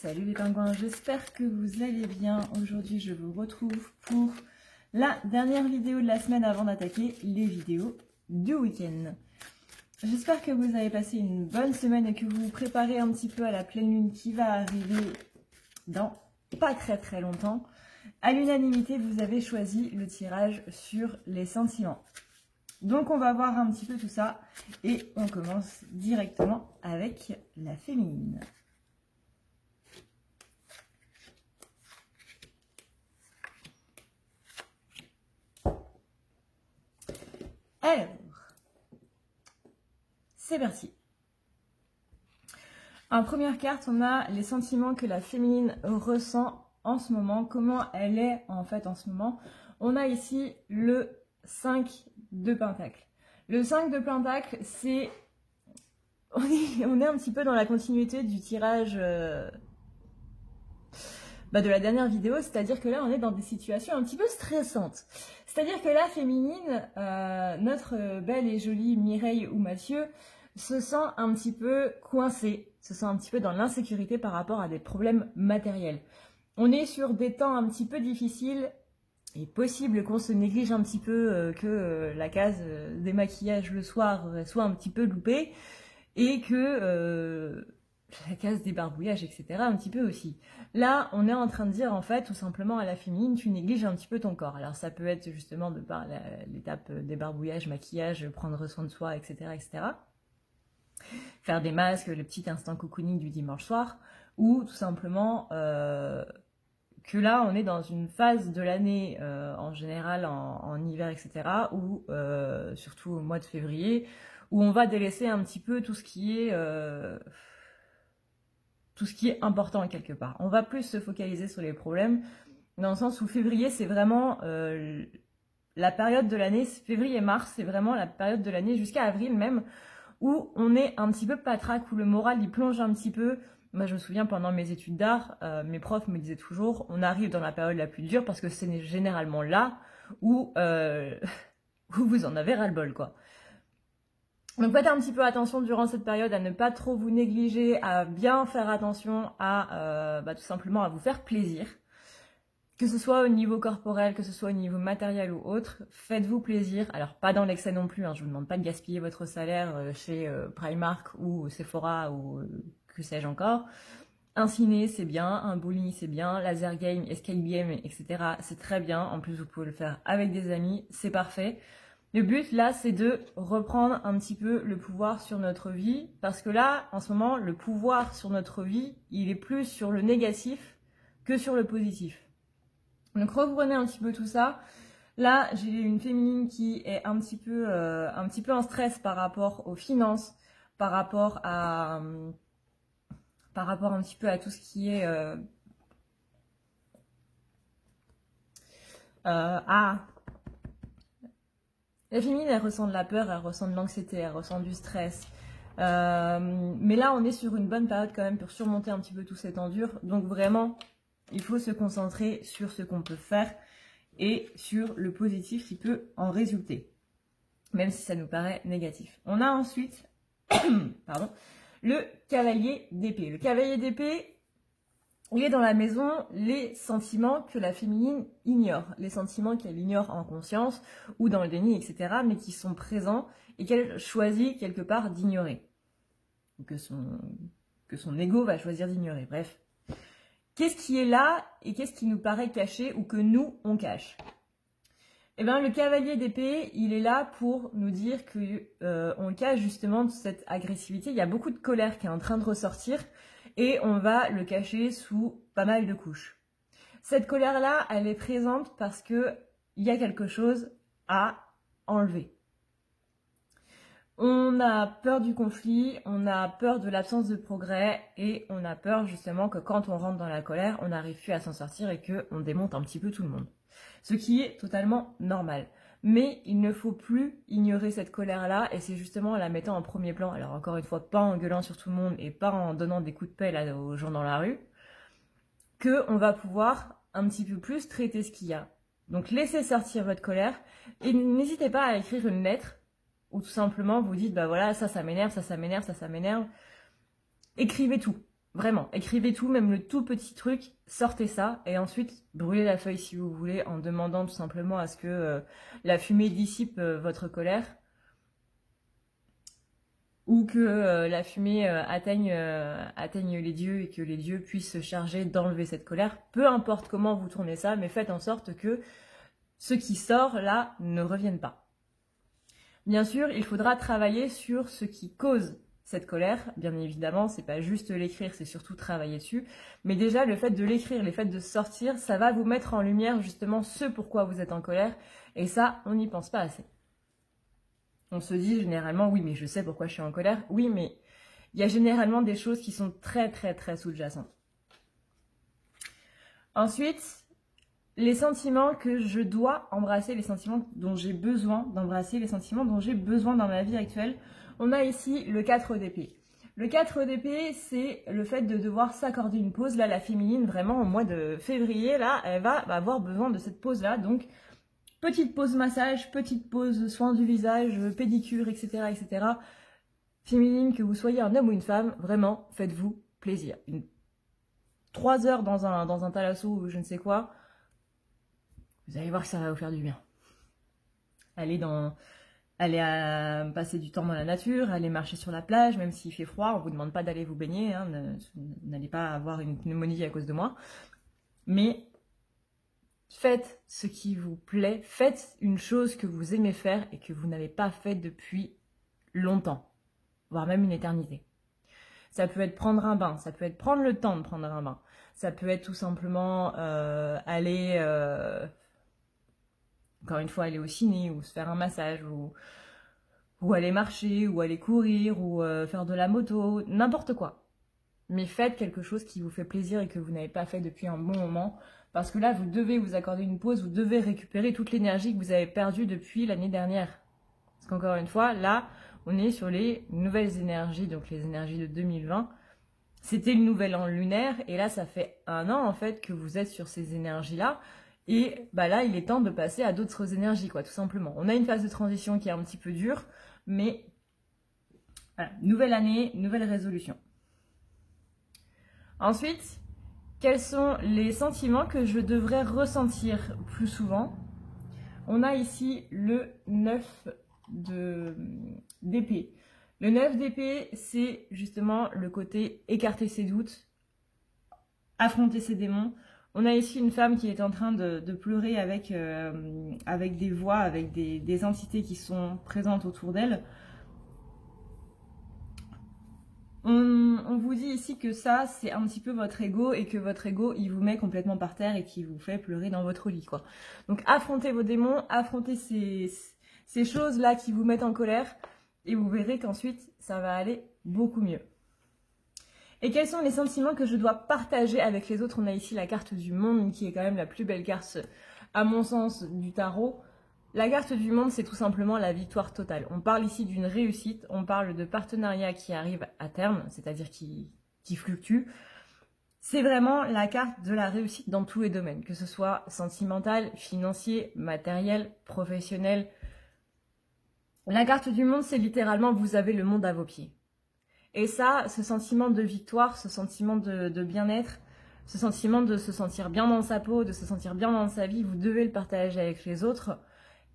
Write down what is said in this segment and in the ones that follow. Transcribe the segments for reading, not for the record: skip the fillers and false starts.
Salut les pingouins, j'espère que vous allez bien. Aujourd'hui, je vous retrouve pour la dernière vidéo de la semaine avant d'attaquer les vidéos du week-end. J'espère que vous avez passé une bonne semaine et que vous vous préparez un petit peu à la pleine lune qui va arriver dans pas très longtemps. À l'unanimité, vous avez choisi le tirage sur les sentiments. Donc on va voir un petit peu tout ça et on commence directement avec la féminine. Alors, c'est parti. En première carte, on a les sentiments que la féminine ressent en ce moment, comment elle est en fait en ce moment. On a ici le 5 de Pentacle. Le 5 de Pentacle, c'est... On est un petit peu dans la continuité du tirage de la dernière vidéo, c'est-à-dire que là, on est dans des situations un petit peu stressantes. C'est-à-dire que la féminine, notre belle et jolie Mireille ou Mathieu, se sent un petit peu coincée, se sent un petit peu dans l'insécurité par rapport à des problèmes matériels. On est sur des temps un petit peu difficiles. Il est possible qu'on se néglige un petit peu, que la case démaquillage le soir soit un petit peu loupée et que la case débarbouillage, etc. un petit peu aussi. Là, on est en train de dire en fait tout simplement à la féminine, tu négliges un petit peu ton corps. Alors ça peut être justement de par l'étape débarbouillage, maquillage, prendre soin de soi, etc., etc. Faire des masques, le petit instant cocooning du dimanche soir, ou tout simplement... que là, on est dans une phase de l'année, en général en hiver, etc., ou surtout au mois de février, où on va délaisser un petit peu tout ce qui est important quelque part. On va plus se focaliser sur les problèmes, dans le sens où février, c'est vraiment la période de l'année, février et mars, c'est vraiment la période de l'année, jusqu'à avril même, où on est un petit peu patraque, où le moral, il plonge un petit peu. Moi, je me souviens, pendant mes études d'art, mes profs me disaient toujours, on arrive dans la période la plus dure parce que c'est généralement là où, où vous en avez ras-le-bol, quoi. Donc, faites un petit peu attention durant cette période à ne pas trop vous négliger, à bien faire attention à, tout simplement, à vous faire plaisir. Que ce soit au niveau corporel, que ce soit au niveau matériel ou autre, faites-vous plaisir. Alors, pas dans l'excès non plus, hein, je vous demande pas de gaspiller votre salaire chez Primark ou Sephora ou... que sais-je encore. Un ciné, c'est bien, un bowling, c'est bien, laser game, escape game, etc., c'est très bien. En plus, vous pouvez le faire avec des amis, c'est parfait. Le but, là, c'est de reprendre un petit peu le pouvoir sur notre vie, parce que là, en ce moment, le pouvoir sur notre vie, il est plus sur le négatif que sur le positif. Donc, reprenez un petit peu tout ça. Là, j'ai une féminine qui est un petit peu en stress par rapport aux finances, par rapport un petit peu à tout ce qui est la féminine, elle ressent de la peur, elle ressent de l'anxiété, elle ressent du stress. Mais là, on est sur une bonne période quand même pour surmonter un petit peu tout cet endure. Donc vraiment, il faut se concentrer sur ce qu'on peut faire et sur le positif qui peut en résulter, même si ça nous paraît négatif. On a ensuite, pardon, le cavalier d'épée. Le cavalier d'épée, il est dans la maison les sentiments que la féminine ignore. Les sentiments qu'elle ignore en conscience ou dans le déni, etc. mais qui sont présents et qu'elle choisit quelque part d'ignorer. Ou que son ego va choisir d'ignorer. Bref. Qu'est-ce qui est là et qu'est-ce qui nous paraît caché ou que nous, on cache ? Eh bien, le cavalier d'épée, il est là pour nous dire qu'on cache justement cette agressivité. Il y a beaucoup de colère qui est en train de ressortir et on va le cacher sous pas mal de couches. Cette colère-là, elle est présente parce qu'il y a quelque chose à enlever. On a peur du conflit, on a peur de l'absence de progrès et on a peur justement que quand on rentre dans la colère, on n'arrive plus à s'en sortir et qu'on démonte un petit peu tout le monde. Ce qui est totalement normal. Mais il ne faut plus ignorer cette colère-là et c'est justement en la mettant en premier plan, alors encore une fois, pas en gueulant sur tout le monde et pas en donnant des coups de pelle aux gens dans la rue, qu'on va pouvoir un petit peu plus traiter ce qu'il y a. Donc laissez sortir votre colère et n'hésitez pas à écrire une lettre ou tout simplement vous dites, bah voilà, ça m'énerve, ça m'énerve, ça m'énerve. Écrivez tout. Vraiment, écrivez tout, même le tout petit truc, sortez ça, et ensuite brûlez la feuille si vous voulez, en demandant tout simplement à ce que la fumée dissipe votre colère, ou que la fumée atteigne les dieux et que les dieux puissent se charger d'enlever cette colère. Peu importe comment vous tournez ça, mais faites en sorte que ce qui sort là ne revienne pas. Bien sûr, il faudra travailler sur ce qui cause cette colère. Bien évidemment, c'est pas juste l'écrire, c'est surtout travailler dessus. Mais déjà, le fait de l'écrire, le fait de sortir, ça va vous mettre en lumière justement ce pourquoi vous êtes en colère. Et ça, on n'y pense pas assez. On se dit généralement, oui, mais je sais pourquoi je suis en colère. Oui, mais il y a généralement des choses qui sont très, très, très sous-jacentes. Ensuite, les sentiments que je dois embrasser, les sentiments dont j'ai besoin d'embrasser, les sentiments dont j'ai besoin dans ma vie actuelle. On a ici le 4 d'épée. Le 4 d'épée, c'est le fait de devoir s'accorder une pause. Là, la féminine, vraiment, au mois de février, là, elle va avoir besoin de cette pause-là. Donc, petite pause massage, petite pause soin du visage, pédicure, etc., etc. Féminine, que vous soyez un homme ou une femme, vraiment, faites-vous plaisir. 3 heures dans un thalasso ou je ne sais quoi, vous allez voir que ça va vous faire du bien. Allez passer du temps dans la nature, allez marcher sur la plage, même s'il fait froid, on ne vous demande pas d'aller vous baigner, hein, n'allez pas avoir une pneumonie à cause de moi. Mais faites ce qui vous plaît, faites une chose que vous aimez faire et que vous n'avez pas faite depuis longtemps, voire même une éternité. Ça peut être prendre un bain, ça peut être prendre le temps de prendre un bain, ça peut être tout simplement aller... encore une fois, aller au ciné, ou se faire un massage, ou aller marcher, ou aller courir, ou faire de la moto, n'importe quoi. Mais faites quelque chose qui vous fait plaisir et que vous n'avez pas fait depuis un bon moment, parce que là, vous devez vous accorder une pause, vous devez récupérer toute l'énergie que vous avez perdue depuis l'année dernière. Parce qu'encore une fois, là, on est sur les nouvelles énergies, donc les énergies de 2020. C'était le nouvel an lunaire, et là, ça fait 1 an, en fait, que vous êtes sur ces énergies-là. Et bah là, il est temps de passer à d'autres énergies, quoi, tout simplement. On a une phase de transition qui est un petit peu dure, mais voilà, nouvelle année, nouvelle résolution. Ensuite, quels sont les sentiments que je devrais ressentir plus souvent? On a ici le 9 d'épée. Le 9 d'épée, c'est justement le côté écarter ses doutes, affronter ses démons. On a ici une femme qui est en train de pleurer avec des voix, avec des entités qui sont présentes autour d'elle. On vous dit ici que ça, c'est un petit peu votre ego et que votre ego, il vous met complètement par terre et qui vous fait pleurer dans votre lit, quoi. Donc, affrontez vos démons, affrontez ces choses-là qui vous mettent en colère et vous verrez qu'ensuite, ça va aller beaucoup mieux. Et quels sont les sentiments que je dois partager avec les autres? On a ici la carte du monde qui est quand même la plus belle carte, à mon sens, du tarot. La carte du monde, c'est tout simplement la victoire totale. On parle ici d'une réussite, on parle de partenariat qui arrive à terme, c'est-à-dire qui fluctue. C'est vraiment la carte de la réussite dans tous les domaines, que ce soit sentimental, financier, matériel, professionnel. La carte du monde, c'est littéralement vous avez le monde à vos pieds. Et ça, ce sentiment de victoire, ce sentiment de bien-être, ce sentiment de se sentir bien dans sa peau, de se sentir bien dans sa vie, vous devez le partager avec les autres.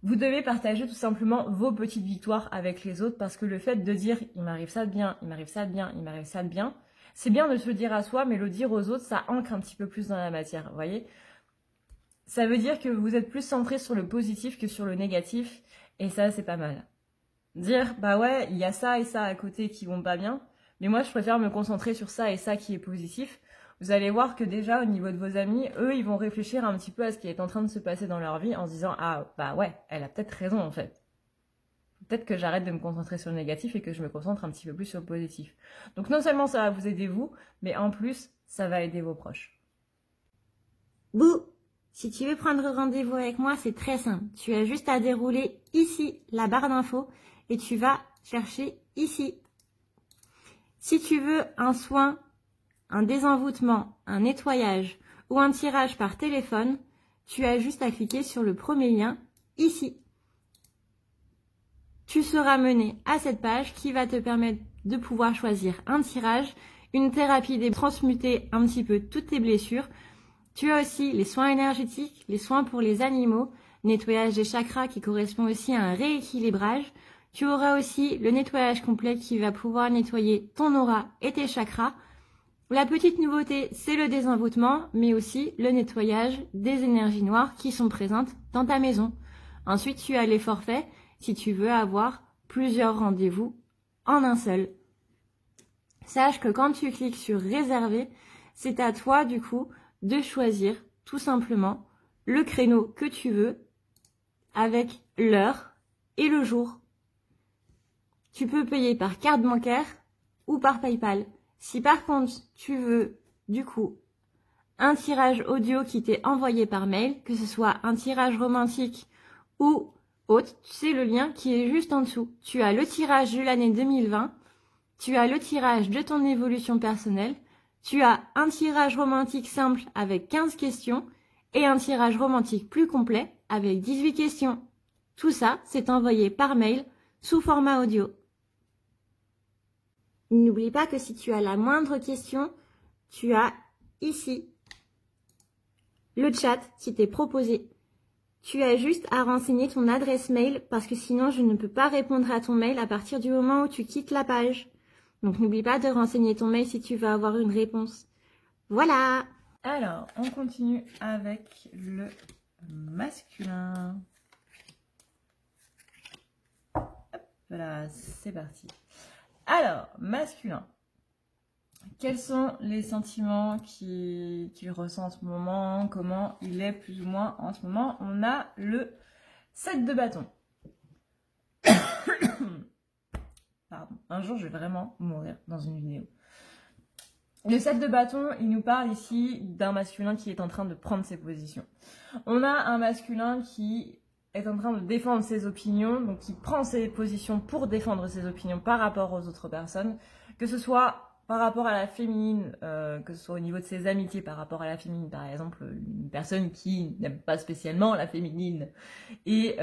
Vous devez partager tout simplement vos petites victoires avec les autres parce que le fait de dire « il m'arrive ça de bien, il m'arrive ça de bien, il m'arrive ça de bien », c'est bien de se le dire à soi, mais le dire aux autres, ça ancre un petit peu plus dans la matière, vous voyez. Ça veut dire que vous êtes plus centré sur le positif que sur le négatif, et ça, c'est pas mal. Dire « bah ouais, il y a ça et ça à côté qui vont pas bien, mais moi, je préfère me concentrer sur ça et ça qui est positif », vous allez voir que déjà, au niveau de vos amis, eux, ils vont réfléchir un petit peu à ce qui est en train de se passer dans leur vie en se disant « ah, bah ouais, elle a peut-être raison en fait. Peut-être que j'arrête de me concentrer sur le négatif et que je me concentre un petit peu plus sur le positif. » Donc non seulement ça va vous aider vous, mais en plus, ça va aider vos proches. Bouh! Si tu veux prendre rendez-vous avec moi, c'est très simple. Tu as juste à dérouler ici la barre d'infos et tu vas chercher ici. Si tu veux un soin, un désenvoûtement, un nettoyage ou un tirage par téléphone, tu as juste à cliquer sur le premier lien ici. Tu seras mené à cette page qui va te permettre de pouvoir choisir un tirage, une thérapie des transmuter un petit peu toutes tes blessures. Tu as aussi les soins énergétiques, les soins pour les animaux, nettoyage des chakras qui correspond aussi à un rééquilibrage. Tu auras aussi le nettoyage complet qui va pouvoir nettoyer ton aura et tes chakras. La petite nouveauté, c'est le désenvoûtement, mais aussi le nettoyage des énergies noires qui sont présentes dans ta maison. Ensuite, tu as les forfaits si tu veux avoir plusieurs rendez-vous en un seul. Sache que quand tu cliques sur réserver, c'est à toi du coup de choisir tout simplement le créneau que tu veux avec l'heure et le jour. Tu peux payer par carte bancaire ou par PayPal. Si par contre tu veux du coup un tirage audio qui t'est envoyé par mail, que ce soit un tirage romantique ou autre, c'est le lien qui est juste en dessous. Tu as le tirage de l'année 2020, tu as le tirage de ton évolution personnelle, tu as un tirage romantique simple avec 15 questions et un tirage romantique plus complet avec 18 questions. Tout ça, c'est envoyé par mail sous format audio. N'oublie pas que si tu as la moindre question, tu as ici le chat qui t'est proposé. Tu as juste à renseigner ton adresse mail parce que sinon je ne peux pas répondre à ton mail à partir du moment où tu quittes la page. Donc n'oublie pas de renseigner ton mail si tu veux avoir une réponse. Voilà! Alors, on continue avec le masculin. Hop, voilà, c'est parti. Alors, masculin. Quels sont les sentiments qu'il ressent en ce moment? Comment il est plus ou moins en ce moment? On a le 7 de bâton. Pardon, un jour je vais vraiment mourir dans une vidéo. Le 7 de bâton, il nous parle ici d'un masculin qui est en train de prendre ses positions. On a un masculin qui est en train de défendre ses opinions, donc qui prend ses positions pour défendre ses opinions par rapport aux autres personnes, que ce soit par rapport à la féminine, que ce soit au niveau de ses amitiés par rapport à la féminine, par exemple, une personne qui n'aime pas spécialement la féminine, et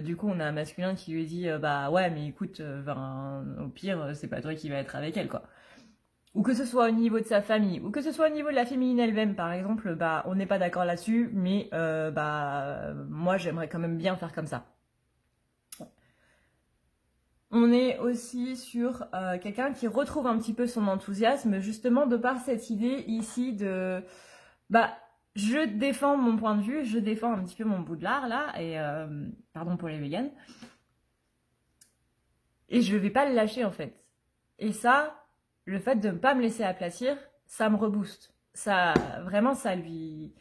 du coup on a un masculin qui lui dit bah ouais mais écoute, au pire c'est pas toi qui vas être avec elle quoi. Ou que ce soit au niveau de sa famille, ou que ce soit au niveau de la féminine elle-même, par exemple, bah on n'est pas d'accord là-dessus, mais moi j'aimerais quand même bien faire comme ça. On est aussi sur quelqu'un qui retrouve un petit peu son enthousiasme, justement de par cette idée ici de je défends mon point de vue, je défends un petit peu mon bout de lard là, et pardon pour les véganes, et je vais pas le lâcher en fait. Et ça, le fait de ne pas me laisser aplatir, ça me rebooste. Ça, vraiment, ça lui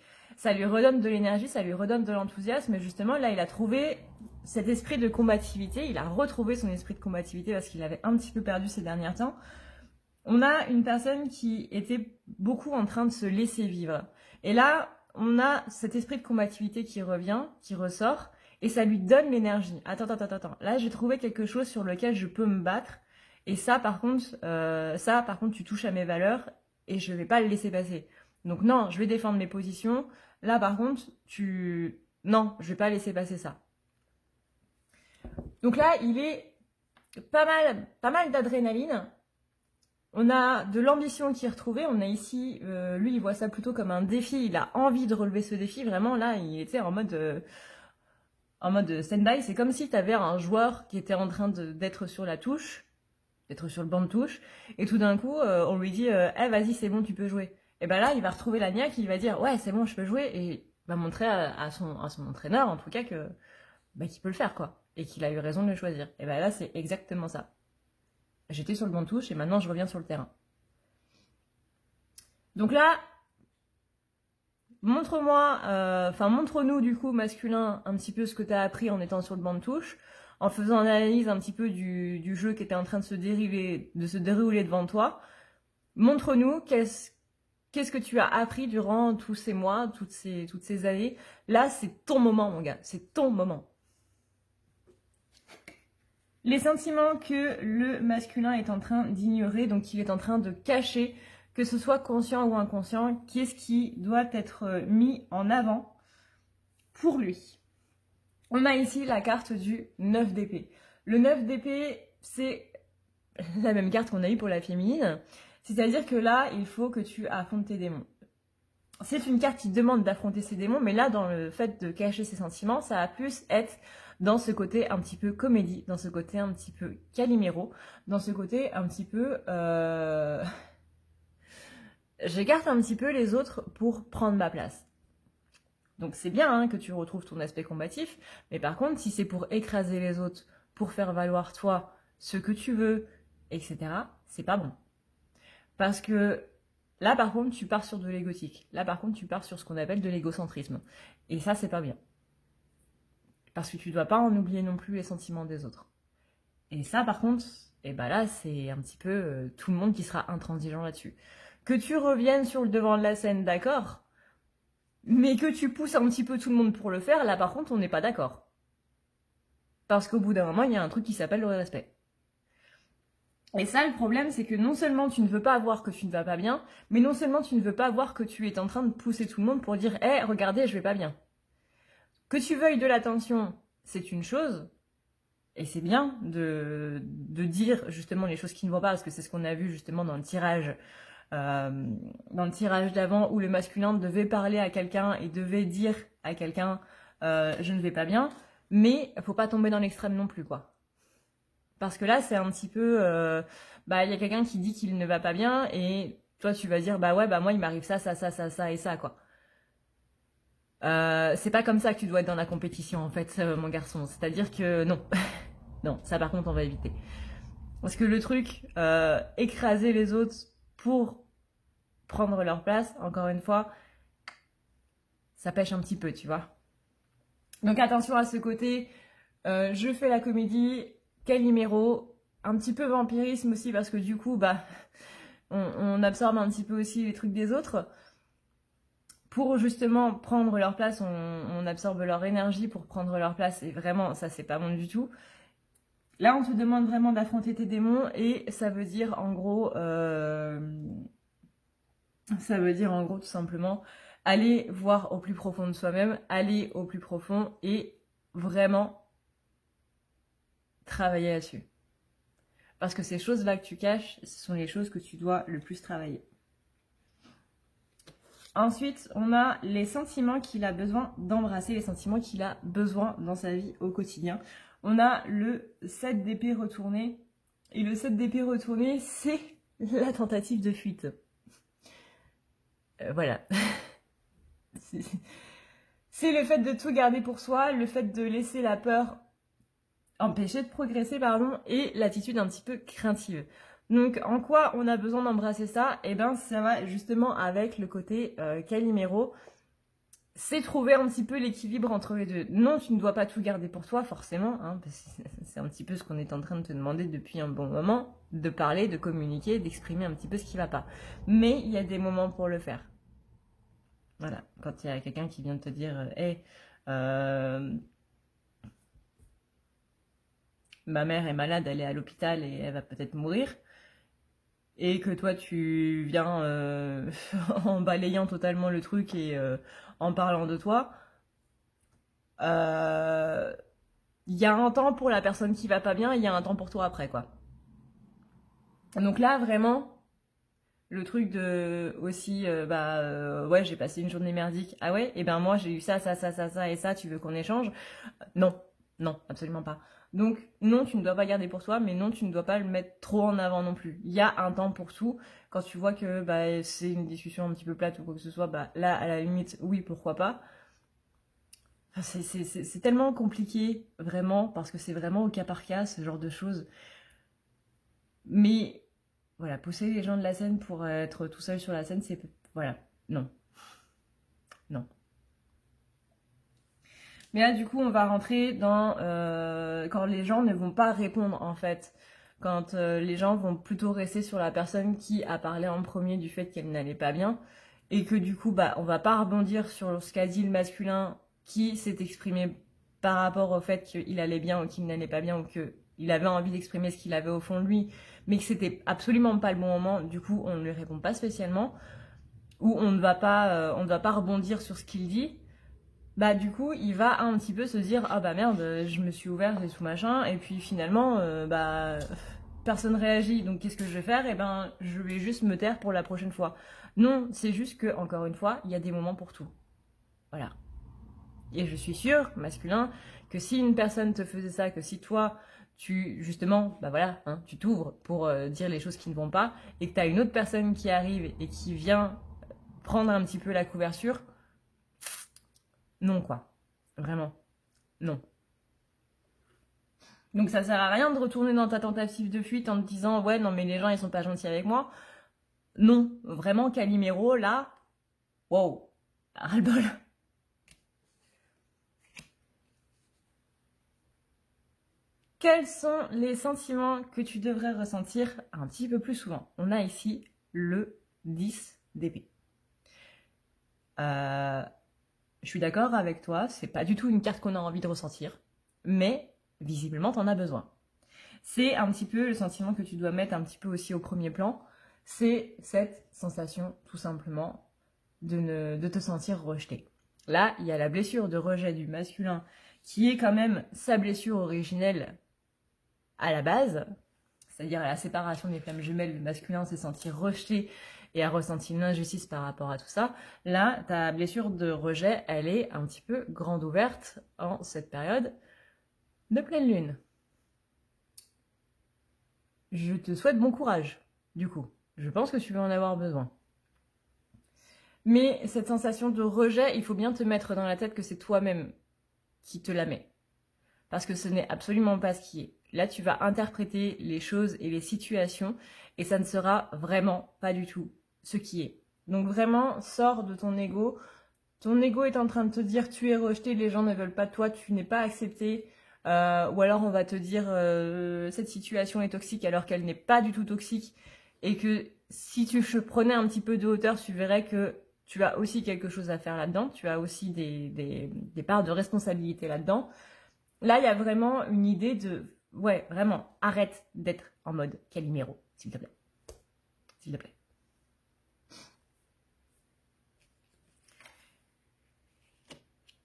redonne de l'énergie, ça lui redonne de l'enthousiasme. Et justement, là, il a trouvé cet esprit de combativité. Il a retrouvé son esprit de combativité parce qu'il avait un petit peu perdu ces derniers temps. On a une personne qui était beaucoup en train de se laisser vivre. Et là, on a cet esprit de combativité qui revient, qui ressort, et ça lui donne l'énergie. Attends. Là, j'ai trouvé quelque chose sur lequel je peux me battre. Et ça, par contre, tu touches à mes valeurs et je vais pas le laisser passer. Donc non, je vais défendre mes positions. Là, par contre, non, je vais pas laisser passer ça. Donc là, il est pas mal d'adrénaline. On a de l'ambition qui est retrouvée. On a ici, lui, il voit ça plutôt comme un défi. Il a envie de relever ce défi. Vraiment, là, il était en mode stand-by. C'est comme si tu avais un joueur qui était en train d'être sur la touche, d'être sur le banc de touche, et tout d'un coup, on lui dit vas-y, c'est bon, tu peux jouer. Et ben là, il va retrouver la niaque, il va dire ouais, c'est bon, je peux jouer, et va montrer à son entraîneur, en tout cas, que qu'il peut le faire, quoi, et qu'il a eu raison de le choisir. Et ben là, c'est exactement ça. J'étais sur le banc de touche, et maintenant, je reviens sur le terrain. Donc là, montre-nous, du coup, masculin, un petit peu ce que tu as appris en étant sur le banc de touche, en faisant une analyse un petit peu du jeu qui était en train de se dérouler devant toi. Montre-nous qu'est-ce que tu as appris durant tous ces mois, toutes ces années. Là, c'est ton moment, mon gars. C'est ton moment. Les sentiments que le masculin est en train d'ignorer, donc qu'il est en train de cacher, que ce soit conscient ou inconscient, qu'est-ce qui doit être mis en avant pour lui. On a ici la carte du 9 d'épée. Le 9 d'épée, c'est la même carte qu'on a eue pour la féminine. C'est-à-dire que là, il faut que tu affrontes tes démons. C'est une carte qui demande d'affronter ses démons, mais là, dans le fait de cacher ses sentiments, ça va plus être dans ce côté un petit peu comédie, dans ce côté un petit peu Calimero, dans ce côté un petit peu... J'écarte un petit peu les autres pour prendre ma place. Donc c'est bien hein, que tu retrouves ton aspect combatif, mais par contre, si c'est pour écraser les autres, pour faire valoir toi ce que tu veux, etc., c'est pas bon. Parce que là, par contre, tu pars sur de l'égotique. Là, par contre, tu pars sur ce qu'on appelle de l'égocentrisme. Et ça, c'est pas bien. Parce que tu dois pas en oublier non plus les sentiments des autres. Et ça, par contre, et ben là, c'est un petit peu tout le monde qui sera intransigeant là-dessus. Que tu reviennes sur le devant de la scène, d'accord, mais que tu pousses un petit peu tout le monde pour le faire, là, par contre, on n'est pas d'accord. Parce qu'au bout d'un moment, il y a un truc qui s'appelle le respect. Et ça, le problème, c'est que non seulement tu ne veux pas voir que tu ne vas pas bien, mais non seulement tu ne veux pas voir que tu es en train de pousser tout le monde pour dire « Hé, regardez, je vais pas bien ». Que tu veuilles de l'attention, c'est une chose, et c'est bien de dire justement les choses qui ne vont pas, parce que c'est ce qu'on a vu justement dans le tirage d'avant, où le masculin devait parler à quelqu'un et devait dire à quelqu'un je ne vais pas bien, mais il faut pas tomber dans l'extrême non plus, quoi. Parce que là, c'est un petit peu... il y a quelqu'un qui dit qu'il ne va pas bien, et toi, tu vas dire, bah ouais, bah moi, il m'arrive ça, ça, ça, ça, ça et ça, quoi. C'est pas comme ça que tu dois être dans la compétition, en fait, mon garçon. C'est-à-dire que non. Non, ça, par contre, on va éviter. Parce que le truc, écraser les autres pour prendre leur place, encore une fois, ça pêche un petit peu, tu vois. Donc, attention à ce côté. Je fais la comédie... Calimero, un petit peu vampirisme aussi parce que du coup, on absorbe un petit peu aussi les trucs des autres. Pour justement prendre leur place, on absorbe leur énergie pour prendre leur place et vraiment, ça c'est pas bon du tout. Là, on te demande vraiment d'affronter tes démons et ça veut dire en gros, tout simplement aller voir au plus profond de soi-même, aller au plus profond et vraiment travailler là-dessus. Parce que ces choses-là que tu caches, ce sont les choses que tu dois le plus travailler. Ensuite, on a les sentiments qu'il a besoin d'embrasser, les sentiments qu'il a besoin dans sa vie au quotidien. On a le 7 d'épée retourné. Et le 7 d'épée retourné, c'est la tentative de fuite. Voilà. C'est le fait de tout garder pour soi, le fait de laisser la peur empêcher de progresser, et l'attitude un petit peu craintive. Donc, en quoi on a besoin d'embrasser ça? Eh bien, ça va justement avec le côté Calimero. C'est trouver un petit peu l'équilibre entre les deux. Non, tu ne dois pas tout garder pour toi, forcément, hein, parce que c'est un petit peu ce qu'on est en train de te demander depuis un bon moment, de parler, de communiquer, d'exprimer un petit peu ce qui ne va pas. Mais il y a des moments pour le faire. Voilà, quand il y a quelqu'un qui vient de te dire « Hey, ma mère est malade, elle est à l'hôpital et elle va peut-être mourir », et que toi tu viens en balayant totalement le truc et en parlant de toi, il y a un temps pour la personne qui va pas bien, il y a un temps pour toi après, quoi. Donc là, vraiment, le truc de aussi, ouais, j'ai passé une journée merdique, ah ouais, et ben moi j'ai eu ça, ça, ça, ça, ça et ça, tu veux qu'on échange? Non, non, absolument pas. Donc, non, tu ne dois pas garder pour toi, mais non, tu ne dois pas le mettre trop en avant non plus. Il y a un temps pour tout. Quand tu vois que c'est une discussion un petit peu plate ou quoi que ce soit, là, à la limite, oui, pourquoi pas. C'est tellement compliqué, vraiment, parce que c'est vraiment au cas par cas, ce genre de choses. Mais, voilà, pousser les gens de la scène pour être tout seul sur la scène, c'est... Voilà, non. Non. Mais là, du coup, on va rentrer dans quand les gens ne vont pas répondre, en fait. Quand les gens vont plutôt rester sur la personne qui a parlé en premier du fait qu'elle n'allait pas bien. Et que du coup, on va pas rebondir sur ce qu'a dit le masculin qui s'est exprimé par rapport au fait qu'il allait bien ou qu'il n'allait pas bien ou qu'il avait envie d'exprimer ce qu'il avait au fond de lui, mais que c'était absolument pas le bon moment. Du coup, on ne lui répond pas spécialement. Ou on ne va pas rebondir sur ce qu'il dit. Du coup, il va un petit peu se dire « Ah bah merde, je me suis ouvert, j'ai tout machin. » Et puis finalement, personne réagit, donc qu'est-ce que je vais faire? Eh ben, je vais juste me taire pour la prochaine fois. Non, c'est juste que, encore une fois, il y a des moments pour tout. Voilà. Et je suis sûre, masculin, que si une personne te faisait ça, que si toi, justement, bah voilà, hein, tu t'ouvres pour dire les choses qui ne vont pas, et que tu as une autre personne qui arrive et qui vient prendre un petit peu la couverture, non quoi. Vraiment. Non. Donc ça sert à rien de retourner dans ta tentative de fuite en te disant ouais non mais les gens ils sont pas gentils avec moi. Non, vraiment Calimero là, wow, ras-le-bol. Quels sont les sentiments que tu devrais ressentir un petit peu plus souvent? On a ici le 10 d'épée. Je suis d'accord avec toi, c'est pas du tout une carte qu'on a envie de ressentir, mais visiblement t'en as besoin. C'est un petit peu le sentiment que tu dois mettre un petit peu aussi au premier plan, c'est cette sensation tout simplement de te sentir rejeté. Là, il y a la blessure de rejet du masculin qui est quand même sa blessure originelle à la base, c'est-à-dire à la séparation des flammes jumelles, le masculin s'est senti rejeté et a ressenti une injustice par rapport à tout ça. Là, ta blessure de rejet, elle est un petit peu grande ouverte en cette période de pleine lune. Je te souhaite bon courage, du coup. Je pense que tu vas en avoir besoin. Mais cette sensation de rejet, il faut bien te mettre dans la tête que c'est toi-même qui te la met. Parce que ce n'est absolument pas ce qui est. Là, tu vas interpréter les choses et les situations et ça ne sera vraiment pas du tout ce qui est. Donc vraiment, sors de ton ego. Ton ego est en train de te dire tu es rejeté, les gens ne veulent pas de toi, tu n'es pas accepté. Ou alors on va te dire cette situation est toxique alors qu'elle n'est pas du tout toxique. Et que si tu prenais un petit peu de hauteur, tu verrais que tu as aussi quelque chose à faire là-dedans. Tu as aussi des parts de responsabilité là-dedans. Là, il y a vraiment une idée de... Ouais, vraiment, arrête d'être en mode Calimero, s'il te plaît. S'il te plaît.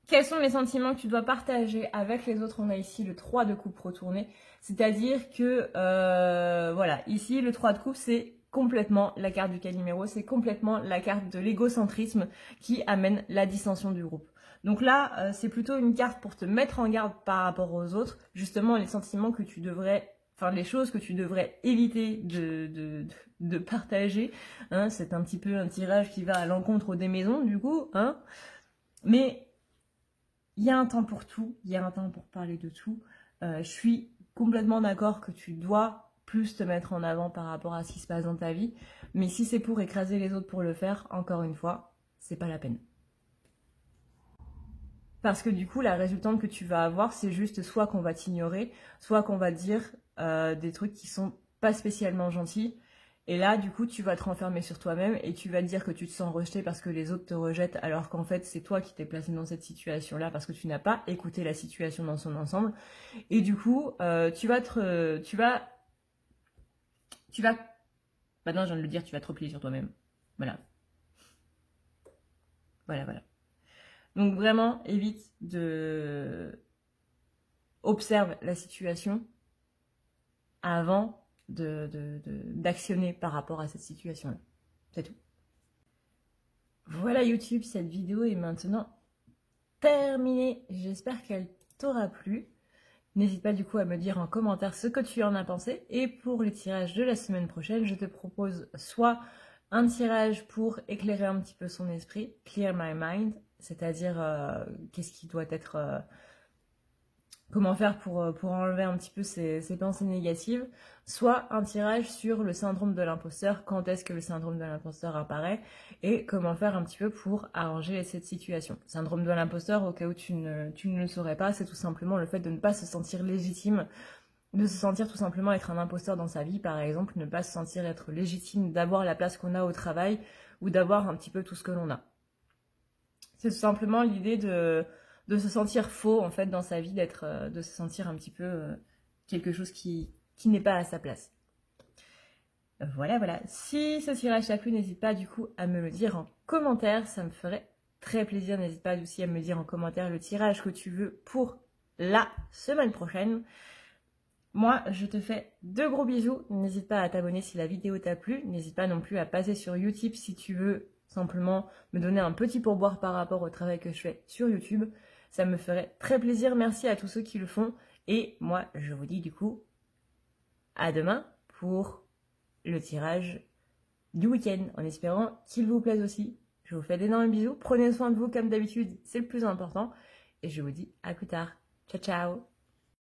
Quels sont les sentiments que tu dois partager avec les autres? On a ici le 3 de coupe retourné. C'est-à-dire que, voilà, ici, le 3 de coupe, c'est complètement la carte du Calimero. C'est complètement la carte de l'égocentrisme qui amène la dissension du groupe. Donc là, c'est plutôt une carte pour te mettre en garde par rapport aux autres. Justement, les sentiments que tu devrais... Enfin, les choses que tu devrais éviter de partager. Hein, c'est un petit peu un tirage qui va à l'encontre des maisons, du coup. Hein. Mais il y a un temps pour tout. Il y a un temps pour parler de tout. Je suis complètement d'accord que tu dois plus te mettre en avant par rapport à ce qui se passe dans ta vie. Mais si c'est pour écraser les autres pour le faire, encore une fois, c'est pas la peine. Parce que du coup, la résultante que tu vas avoir, c'est juste soit qu'on va t'ignorer, soit qu'on va te dire des trucs qui sont pas spécialement gentils. Et là, du coup, tu vas te renfermer sur toi-même et tu vas te dire que tu te sens rejeté parce que les autres te rejettent, alors qu'en fait, c'est toi qui t'es placé dans cette situation-là parce que tu n'as pas écouté la situation dans son ensemble. Et du coup, tu vas... Maintenant, je viens de le dire, tu vas te replier sur toi-même. Voilà. Voilà. Donc vraiment, évite de... Observe la situation avant d'actionner par rapport à cette situation-là. C'est tout. Voilà YouTube, cette vidéo est maintenant terminée. J'espère qu'elle t'aura plu. N'hésite pas du coup à me dire en commentaire ce que tu en as pensé. Et pour les tirages de la semaine prochaine, je te propose soit un tirage pour éclairer un petit peu son esprit, clear my mind, c'est-à-dire qu'est-ce qui doit être... comment faire pour enlever un petit peu ces pensées négatives, soit un tirage sur le syndrome de l'imposteur, quand est-ce que le syndrome de l'imposteur apparaît, et comment faire un petit peu pour arranger cette situation. Syndrome de l'imposteur, au cas où tu ne le saurais pas, c'est tout simplement le fait de ne pas se sentir légitime, de se sentir tout simplement être un imposteur dans sa vie, par exemple, ne pas se sentir être légitime d'avoir la place qu'on a au travail, ou d'avoir un petit peu tout ce que l'on a. C'est tout simplement l'idée de se sentir faux en fait dans sa vie, de se sentir un petit peu quelque chose qui n'est pas à sa place. Voilà. Si ce tirage t'a plu, n'hésite pas du coup à me le dire en commentaire, ça me ferait très plaisir. N'hésite pas aussi à me dire en commentaire le tirage que tu veux pour la semaine prochaine. Moi, je te fais de gros bisous. N'hésite pas à t'abonner si la vidéo t'a plu. N'hésite pas non plus à passer sur Utip si tu veux simplement me donner un petit pourboire par rapport au travail que je fais sur YouTube. Ça me ferait très plaisir. Merci à tous ceux qui le font. Et moi, je vous dis du coup à demain pour le tirage du week-end, en espérant qu'il vous plaise aussi. Je vous fais d'énormes bisous. Prenez soin de vous comme d'habitude, c'est le plus important. Et je vous dis à plus tard. Ciao, ciao!